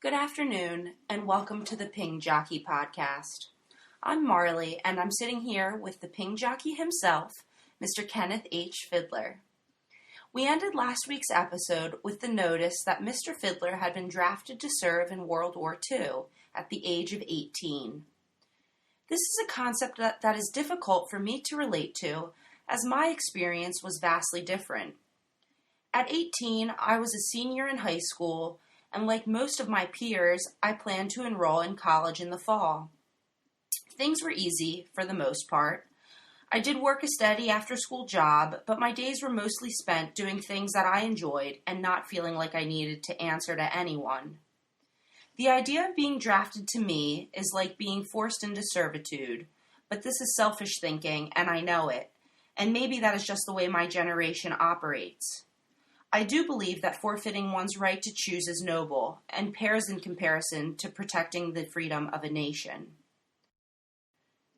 Good afternoon, and welcome to the Ping Jockey podcast. I'm Marley, and I'm sitting here with the Ping Jockey himself, Mr. Kenneth H. Fiddler. We ended last week's episode with the notice that Mr. Fiddler had been drafted to serve in World War II at the age of 18. This is a concept that is difficult for me to relate to, as my experience was vastly different. At 18, I was a senior in high school, and like most of my peers, I planned to enroll in college in the fall. Things were easy, for the most part. I did work a steady after-school job, but my days were mostly spent doing things that I enjoyed and not feeling like I needed to answer to anyone. The idea of being drafted to me is like being forced into servitude, but this is selfish thinking, and I know it, and maybe that is just the way my generation operates. I do believe that forfeiting one's right to choose is noble, and pales in comparison to protecting the freedom of a nation.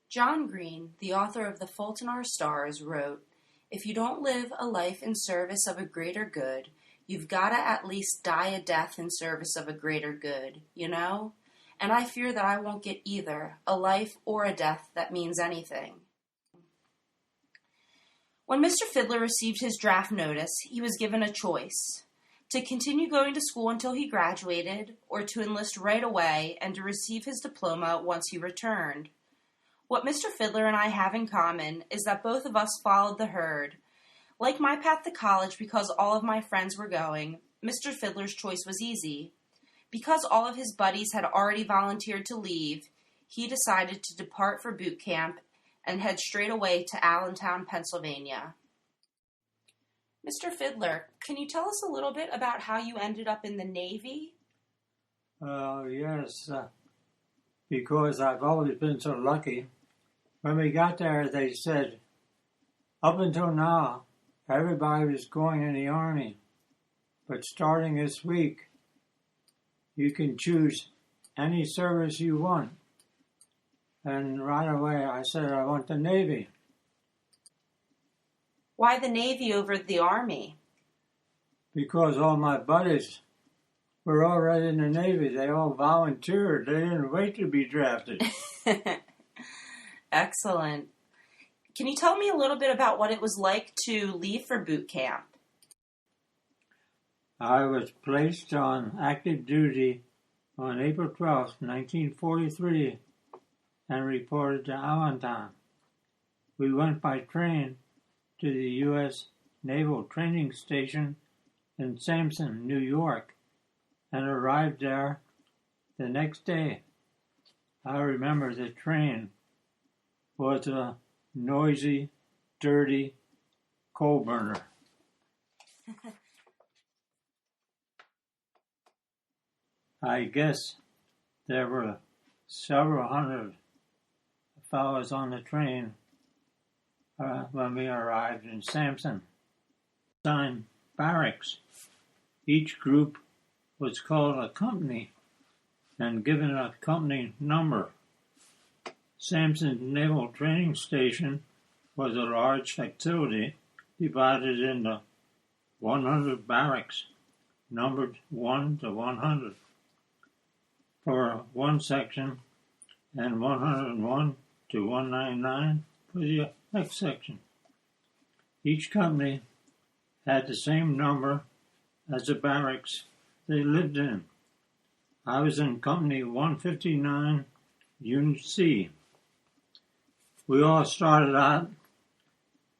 John Green, the author of The Fault in Our Stars, wrote, "If you don't live a life in service of a greater good, you've gotta at least die a death in service of a greater good, you know? And I fear that I won't get either, a life or a death that means anything." When Mr. Fiddler received his draft notice, he was given a choice: to continue going to school until he graduated, or to enlist right away and to receive his diploma once he returned. What Mr. Fiddler and I have in common is that both of us followed the herd. Like my path to college because all of my friends were going, Mr. Fiddler's choice was easy. Because all of his buddies had already volunteered to leave, he decided to depart for boot camp and head straight away to Allentown, Pennsylvania. Mr. Fiddler, can you tell us a little bit about how you ended up in the Navy? Yes, because I've always been so lucky. When we got there, they said, up until now, everybody was going in the Army. But starting this week, you can choose any service you want. And right away, I said, I want the Navy. Why the Navy over the Army? Because all my buddies were already in the Navy. They all volunteered. They didn't wait to be drafted. Excellent. Can you tell me a little bit about what it was like to leave for boot camp? I was placed on active duty on April 12, 1943, and reported to Allentown. We went by train to the U.S. Naval Training Station in Sampson, New York, and arrived there the next day. I remember the train was a noisy, dirty coal burner. I guess there were several hundred fellows on the train when we arrived in Sampson. Assigned barracks. Each group was called a company and given a company number. Sampson Naval Training Station was a large facility divided into 100 barracks, numbered 1 to 100, for one section, and 101 to 199 for the next section. Each company had the same number as the barracks they lived in. I was in Company 159, Unit C. We all started out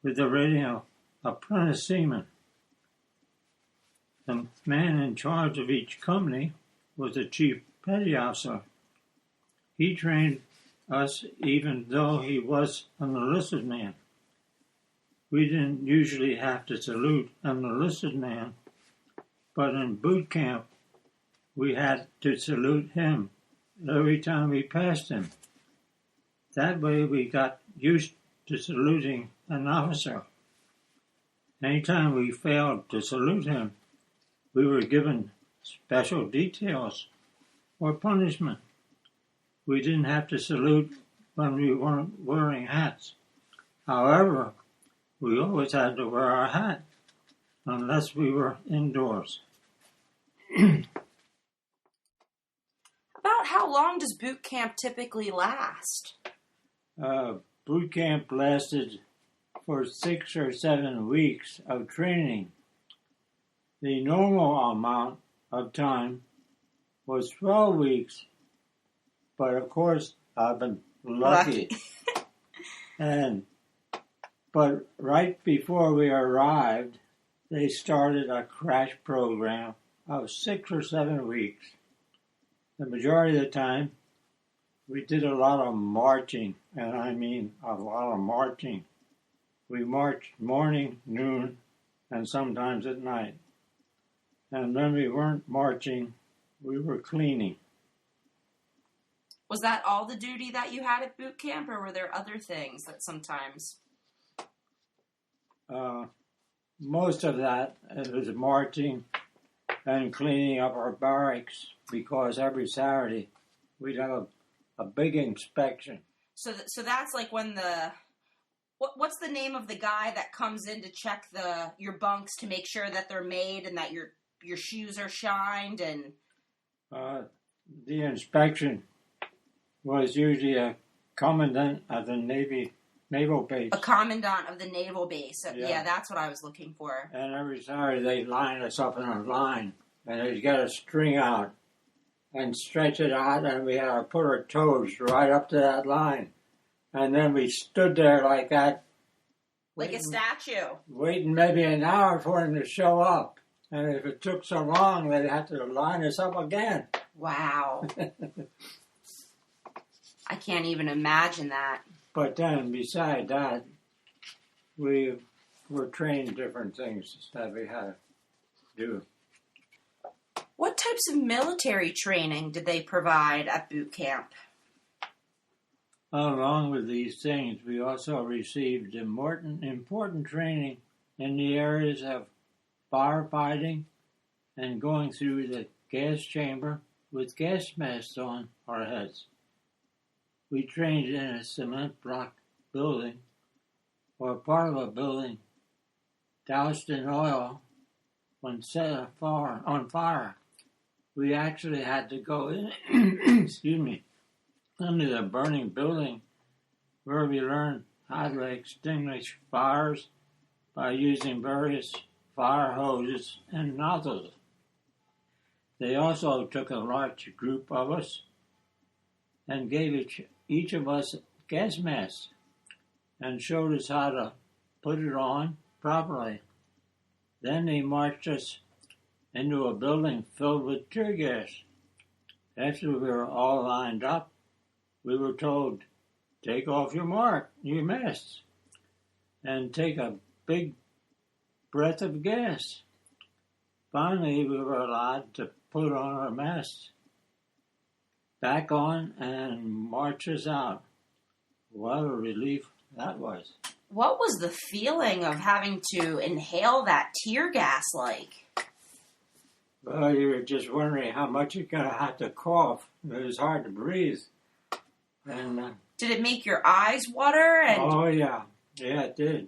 with the rating of apprentice seaman. The man in charge of each company was the chief petty officer. He trained us even though he was an enlisted man. We didn't usually have to salute an enlisted man, but in boot camp, we had to salute him every time we passed him. That way we got used to saluting an officer. Anytime we failed to salute him, we were given special details or punishment. We didn't have to salute when we weren't wearing hats. However, we always had to wear our hat unless we were indoors. About how long does boot camp typically last? Boot camp lasted for 6 or 7 weeks of training. The normal amount of time was 12 weeks, but of course I've been lucky. But right before we arrived, they started a crash program of 6 or 7 weeks. The majority of the time, we did a lot of marching, and I mean a lot of marching. We marched morning, noon, and sometimes at night. And when we weren't marching, we were cleaning. Was that all the duty that you had at boot camp, or were there other things that sometimes? Most of that was marching and cleaning up our barracks, because every Saturday we'd have a big inspection. So that's like when what's the name of the guy that comes in to check your bunks to make sure that they're made and that your shoes are shined and. The inspection was usually a commandant of the naval base. A commandant of the naval base. Yeah, that's what I was looking for. And every Saturday they'd line us up in a line, and they'd get a string out and stretch it out, and we had to put our toes right up to that line. And then we stood there like that. Like a statue. Waiting maybe an hour for him to show up. And if it took so long, they'd have to line us up again. Wow. I can't even imagine that. But then, beside that, we were trained different things that we had to do. What types of military training did they provide at boot camp? Along with these things, we also received important training in the areas of firefighting and going through the gas chamber with gas masks on our heads. We trained in a cement block building, or part of a building doused in oil when set on fire. We actually had to go in, into the burning building, where we learned how to extinguish fires by using various fire hoses and nozzles. They also took a large group of us and gave each of us gas masks and showed us how to put it on properly. Then they marched us into a building filled with tear gas. After we were all lined up, we were told, take off your masks, and take a big breath of gas. Finally, we were allowed to put on our masks, back on, and march us out. What a relief that was. What was the feeling of having to inhale that tear gas like? Well, you were just wondering how much you're going to have to cough. It was hard to breathe. And did it make your eyes water? Oh, yeah. Yeah, it did.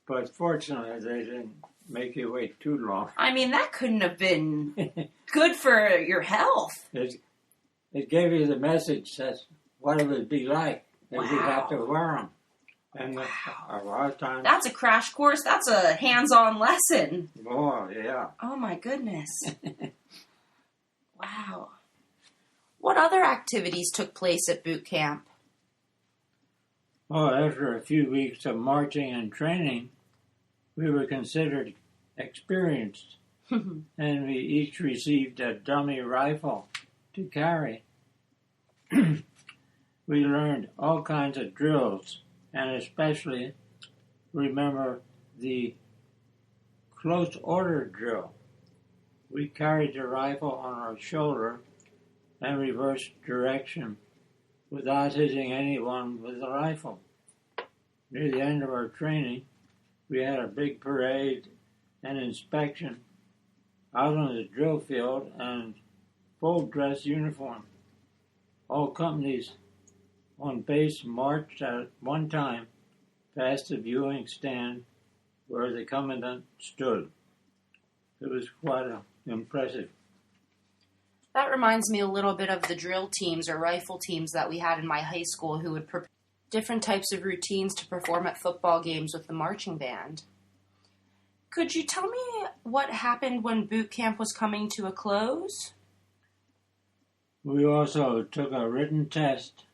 But fortunately, they didn't make you wait too long. I mean, that couldn't have been good for your health. It gave you the message that what it would be like if you have to wear them. And a lot of times... That's a crash course. That's a hands-on lesson. Oh, yeah. Oh, my goodness. Wow. What other activities took place at boot camp? Well, after a few weeks of marching and training, we were considered experienced, and we each received a dummy rifle to carry. We learned all kinds of drills, and especially remember the close order drill. We carried the rifle on our shoulder and reversed direction without hitting anyone with the rifle. Near the end of our training, we had a big parade and inspection out on the drill field and full dress uniform. All companies on base marched at one time past the viewing stand where the commandant stood. It was quite impressive. That reminds me a little bit of the drill teams or rifle teams that we had in my high school who would prepare different types of routines to perform at football games with the marching band. Could you tell me what happened when boot camp was coming to a close? We also took a written test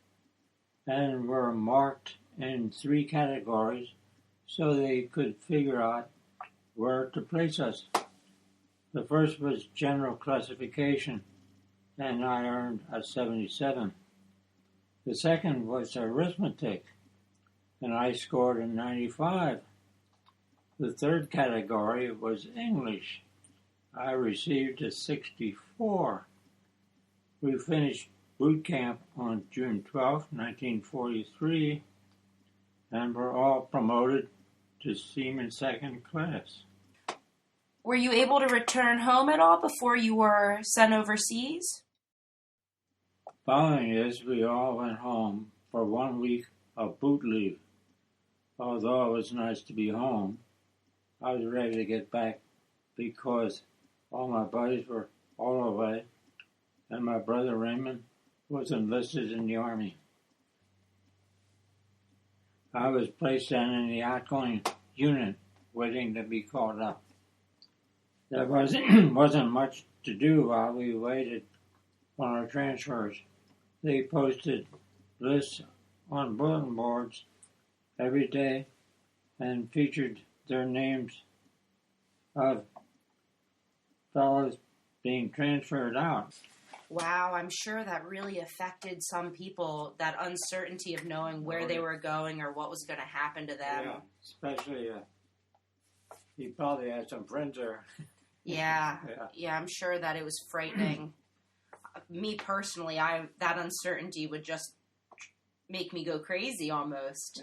and were marked in 3 categories so they could figure out where to place us. The first was general classification, and I earned a 77. The second was arithmetic, and I scored a 95. The third category was English. I received a 64. We finished boot camp on June 12, 1943, and were all promoted to Seaman Second Class. Were you able to return home at all before you were sent overseas? Following this, we all went home for 1 week of boot leave. Although it was nice to be home, I was ready to get back because all my buddies were all away, and my brother Raymond was enlisted in the Army. I was placed then in the outgoing unit, waiting to be called up. There wasn't much to do while we waited on our transfers. They posted lists on bulletin boards every day and featured their names of fellows being transferred out. Wow, I'm sure that really affected some people, that uncertainty of knowing where they were going or what was going to happen to them. Yeah, especially, he probably had some friends there. Yeah, I'm sure that it was frightening. Me personally, that uncertainty would just make me go crazy almost.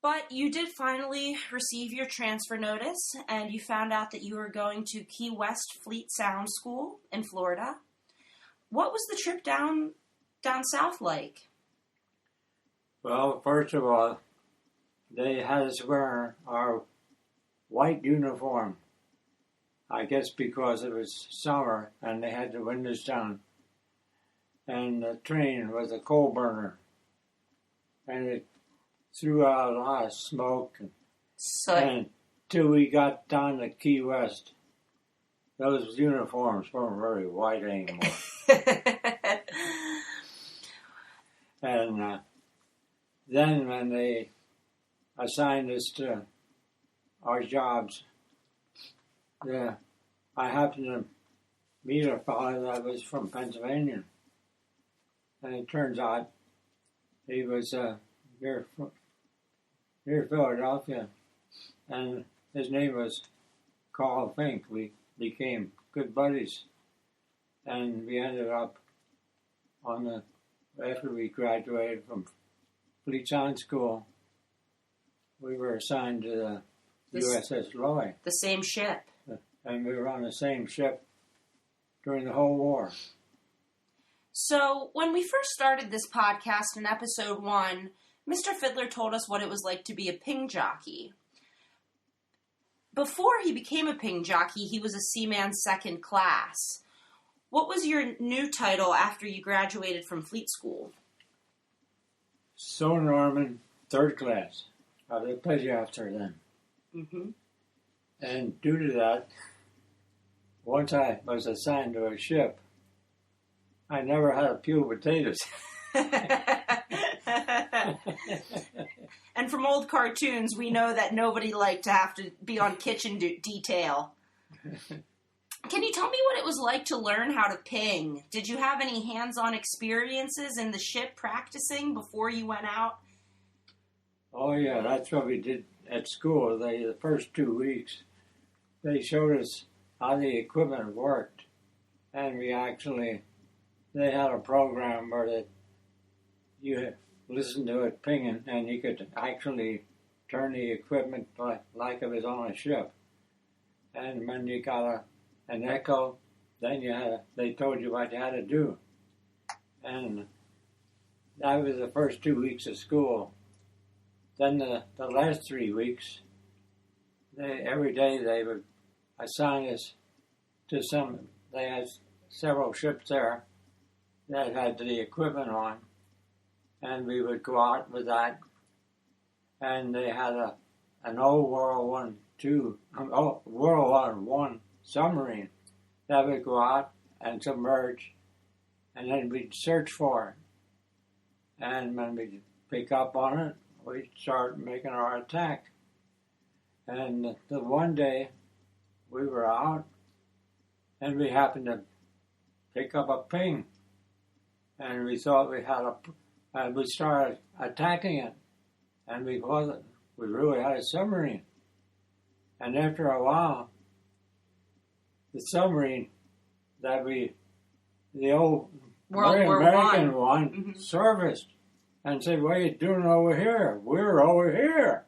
But you did finally receive your transfer notice, and you found out that you were going to Key West Fleet Sound School in Florida. What was the trip down south like? Well, first of all, they had us wear our white uniform. I guess because it was summer and they had the windows down. And the train was a coal burner. And it threw out a lot of smoke. And till we got down to Key West, those uniforms weren't very white anymore. And then when they assigned us to our jobs, I happened to meet a fellow that was from Pennsylvania. And it turns out he was near Philadelphia. And his name was Carl Fink. We became good buddies. And we ended up after we graduated from Fleet Sound School, we were assigned to the USS Loy. The same ship. And we were on the same ship during the whole war. So, when we first started this podcast in episode 1, Mr. Fiddler told us what it was like to be a ping jockey. Before he became a ping jockey, he was a Seaman Second Class. What was your new title after you graduated from fleet school? So Norman, Third Class. I was a petty officer then. Mm-hmm. And due to that, once I was assigned to a ship, I never had to peel potatoes. And from old cartoons, we know that nobody liked to have to be on kitchen detail. Can you tell me what it was like to learn how to ping? Did you have any hands-on experiences in the ship practicing before you went out? Oh, yeah, that's what we did at school. The first 2 weeks, they showed us how the equipment worked. And they had a program where you listened to it pinging, and you could actually turn the equipment like it was on a ship. And when you got an echo, then they told you what you had to do. And that was the first 2 weeks of school. Then the last 3 weeks, every day they would assign us to some they had several ships there that had the equipment on, and we would go out with that. And they had an old World War One submarine that would go out and submerge, and then we'd search for it. And when we'd pick up on it, we'd start making our attack. And the one day we were out, and we happened to pick up a ping, and we thought we had and we started attacking it, and we really had a submarine. And after a while, the submarine that the old American one, serviced and said, "What are you doing over here? We're over here."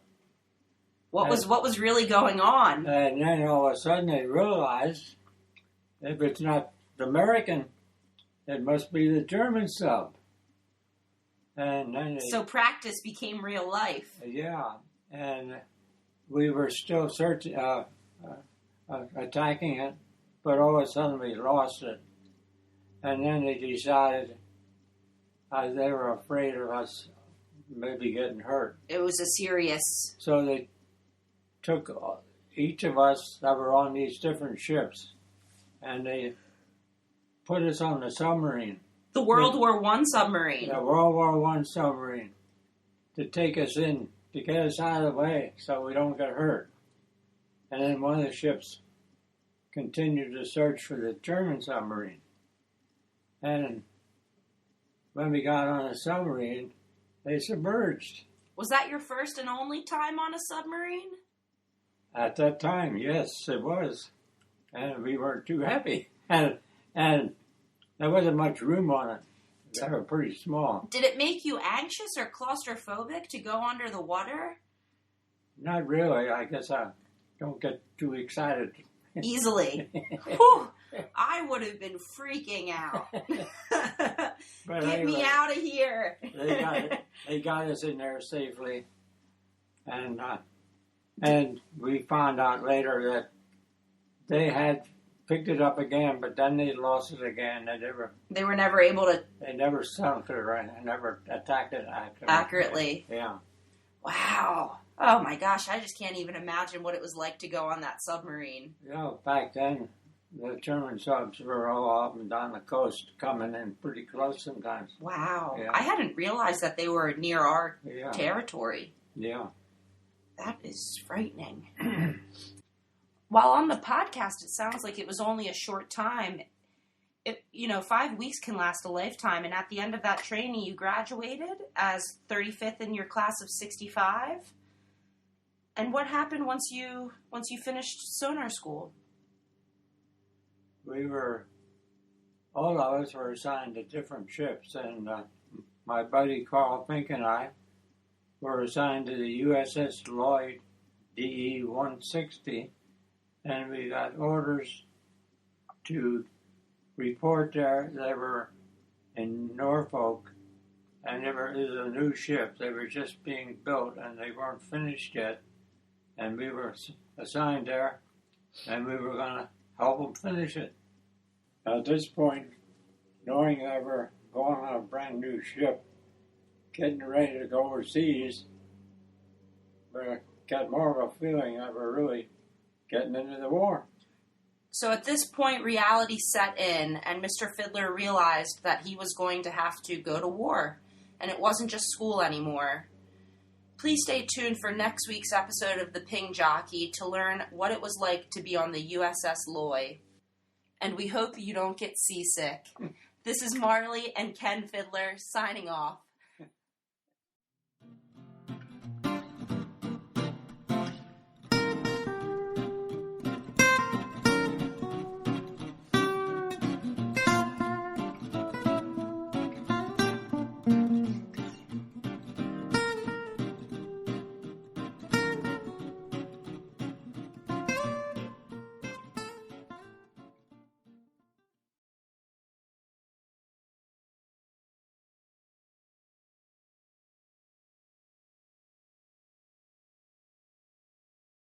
What was really going on? And then all of a sudden they realized if it's not the American, it must be the German sub. And then so practice became real life. Yeah, and we were still searching, attacking it, but all of a sudden we lost it. And then they decided they were afraid of us maybe getting hurt. It was a serious... So they took each of us that were on these different ships, and they put us on the submarine. The World War I submarine. The World War I submarine, to take us in, to get us out of the way so we don't get hurt. And then one of the ships continued to search for the German submarine. And when we got on a submarine, they submerged. Was that your first and only time on a submarine? At that time, yes, it was. And we weren't too happy. And there wasn't much room on it. They were pretty small. Did it make you anxious or claustrophobic to go under the water? Not really. I guess I don't get too excited. Easily. Whew, I would have been freaking out. Get me out of here. They got us in there safely. And we found out later that they had picked it up again, but then they lost it again. They were never able to... They never sunk it right. They never attacked it accurately. Yeah. Wow. Oh my gosh, I just can't even imagine what it was like to go on that submarine. Yeah, back then, the German subs were all up and down the coast, coming in pretty close sometimes. Wow. Yeah. I hadn't realized that they were near our territory. Yeah. That is frightening. While on the podcast, it sounds like it was only a short time. 5 weeks can last a lifetime, and at the end of that training, you graduated as 35th in your class of 65. And what happened once you finished sonar school? All of us were assigned to different ships, and my buddy Carl Fink and I were assigned to the USS Lloyd DE-160, and we got orders to report there. They were in Norfolk, and it was a new ship. They were just being built, and they weren't finished yet. And we were assigned there, and we were going to help them finish it. At this point, knowing that we're going on a brand new ship, getting ready to go overseas, we got more of a feeling that we're really getting into the war. So at this point, reality set in, and Mr. Fiddler realized that he was going to have to go to war, and it wasn't just school anymore. Please stay tuned for next week's episode of The Ping Jockey to learn what it was like to be on the USS Lloyd. And we hope you don't get seasick. This is Marley and Ken Fiddler signing off.